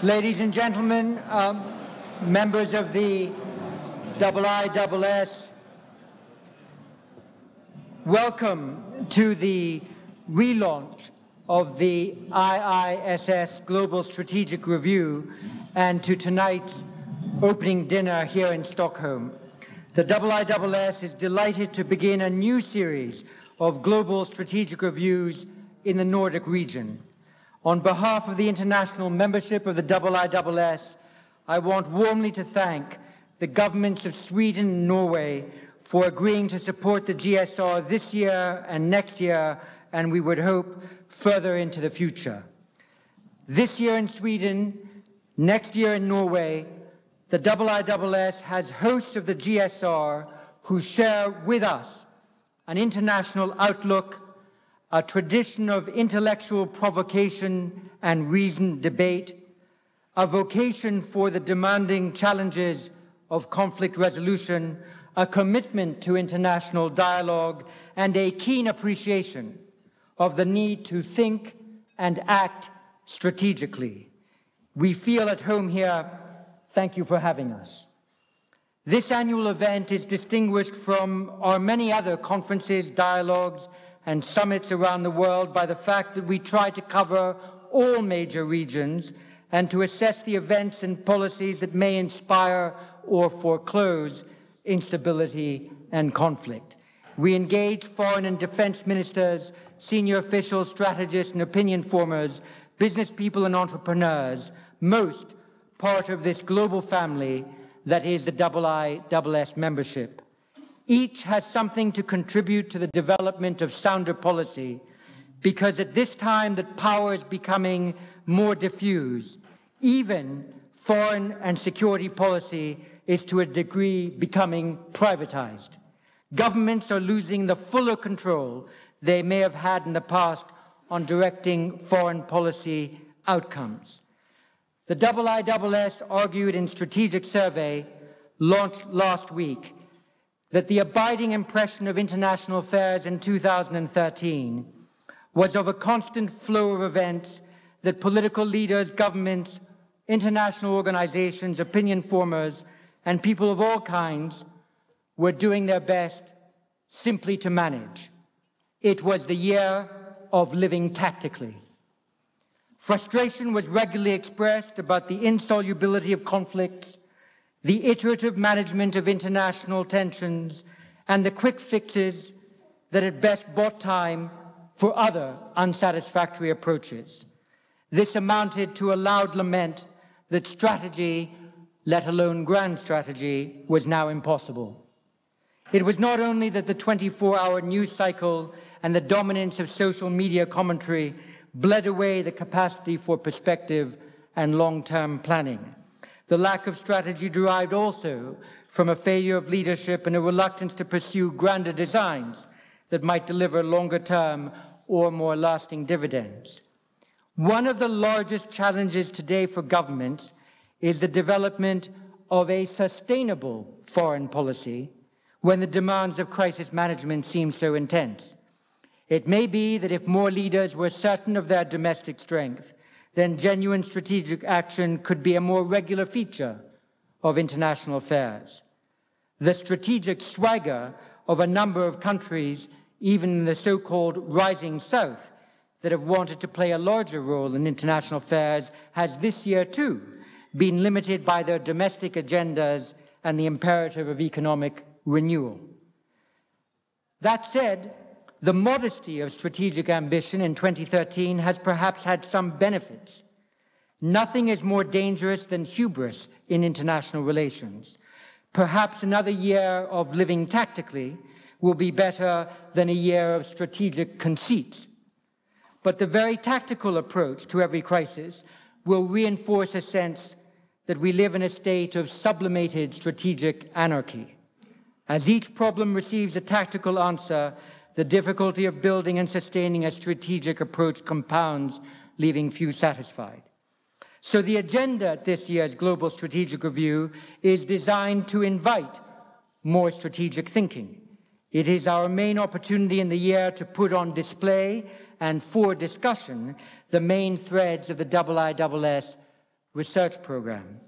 Ladies and gentlemen, members of the IISS, welcome to the relaunch of the IISS Global Strategic Review and to tonight's opening dinner here in Stockholm. The IISS is delighted to begin a new series of global strategic reviews in the Nordic region. On behalf of the international membership of the IISS, I want warmly to thank the governments of Sweden and Norway for agreeing to support the GSR this year and next year, and we would hope further into the future. This year in Sweden, next year in Norway, the IISS has hosts of the GSR who share with us an international outlook, a tradition of intellectual provocation and reasoned debate, a vocation for the demanding challenges of conflict resolution, a commitment to international dialogue, and a keen appreciation of the need to think and act strategically. We feel at home here. Thank you for having us. This annual event is distinguished from our many other conferences, dialogues, and summits around the world by the fact that we try to cover all major regions and to assess the events and policies that may inspire or foreclose instability and conflict. We engage foreign and defense ministers, senior officials, strategists, and opinion formers, business people and entrepreneurs, most part of this global family that is the IISS membership. Each has something to contribute to the development of sounder policy, because at this time that power is becoming more diffuse, even foreign and security policy is to a degree becoming privatized. Governments are losing the fuller control they may have had in the past on directing foreign policy outcomes. The IISS argued in Strategic Survey, launched last week, that the abiding impression of international affairs in 2013 was of a constant flow of events that political leaders, governments, international organizations, opinion formers, and people of all kinds were doing their best simply to manage. It was the year of living tactically. Frustration was regularly expressed about the insolubility of conflicts, the iterative management of international tensions, and the quick fixes that at best bought time for other unsatisfactory approaches. This amounted to a loud lament that strategy, let alone grand strategy, was now impossible. It was not only that the 24-hour news cycle and the dominance of social media commentary bled away the capacity for perspective and long-term planning. The lack of strategy derived also from a failure of leadership and a reluctance to pursue grander designs that might deliver longer-term or more lasting dividends. One of the largest challenges today for governments is the development of a sustainable foreign policy when the demands of crisis management seem so intense. It may be that if more leaders were certain of their domestic strength, then genuine strategic action could be a more regular feature of international affairs. The strategic swagger of a number of countries, even in the so-called rising South, that have wanted to play a larger role in international affairs has this year, too, been limited by their domestic agendas and the imperative of economic renewal. That said, the modesty of strategic ambition in 2013 has perhaps had some benefits. Nothing is more dangerous than hubris in international relations. Perhaps another year of living tactically will be better than a year of strategic conceit. But the very tactical approach to every crisis will reinforce a sense that we live in a state of sublimated strategic anarchy. As each problem receives a tactical answer, the difficulty of building and sustaining a strategic approach compounds, leaving few satisfied. So the agenda at this year's Global Strategic Review is designed to invite more strategic thinking. It is our main opportunity in the year to put on display and for discussion the main threads of the IISS research program.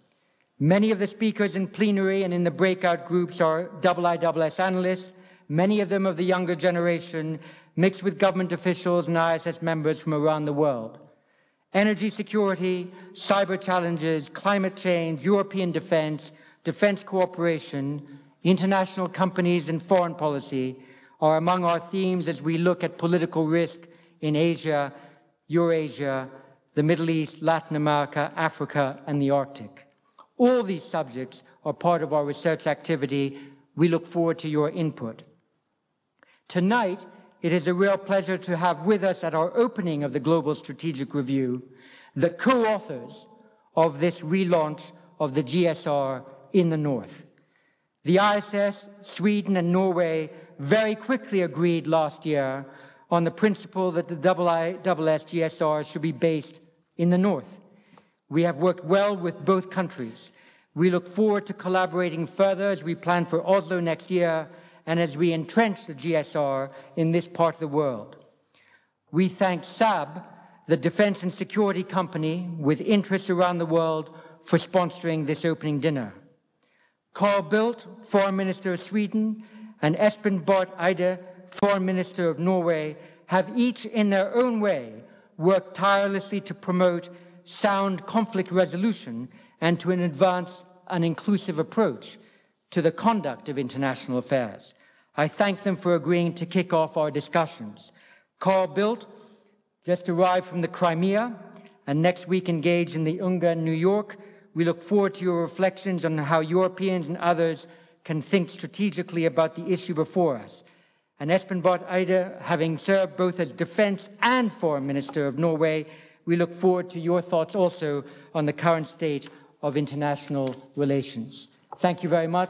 Many of the speakers in plenary and in the breakout groups are IISS analysts, many of them of the younger generation, mixed with government officials and IISS members from around the world. Energy security, cyber challenges, climate change, European defense, defense cooperation, international companies and foreign policy are among our themes as we look at political risk in Asia, Eurasia, the Middle East, Latin America, Africa, and the Arctic. All these subjects are part of our research activity. We look forward to your input. Tonight, it is a real pleasure to have with us at our opening of the Global Strategic Review the co-authors of this relaunch of the GSR in the North. The IISS, Sweden, and Norway very quickly agreed last year on the principle that the IISS GSR should be based in the North. We have worked well with both countries. We look forward to collaborating further as we plan for Oslo next year and as we entrench the GSR in this part of the world. We thank Saab, the defense and security company with interests around the world, for sponsoring this opening dinner. Carl Bildt, Foreign Minister of Sweden, and Espen Barth Eide, Foreign Minister of Norway, have each in their own way worked tirelessly to promote sound conflict resolution and to advance an inclusive approach to the conduct of international affairs. I thank them for agreeing to kick off our discussions. Carl Bildt just arrived from the Crimea and next week engaged in the UNGA in New York. We look forward to your reflections on how Europeans and others can think strategically about the issue before us. And Espen Barth Eide, having served both as Defense and Foreign Minister of Norway, we look forward to your thoughts also on the current state of international relations. Thank you very much.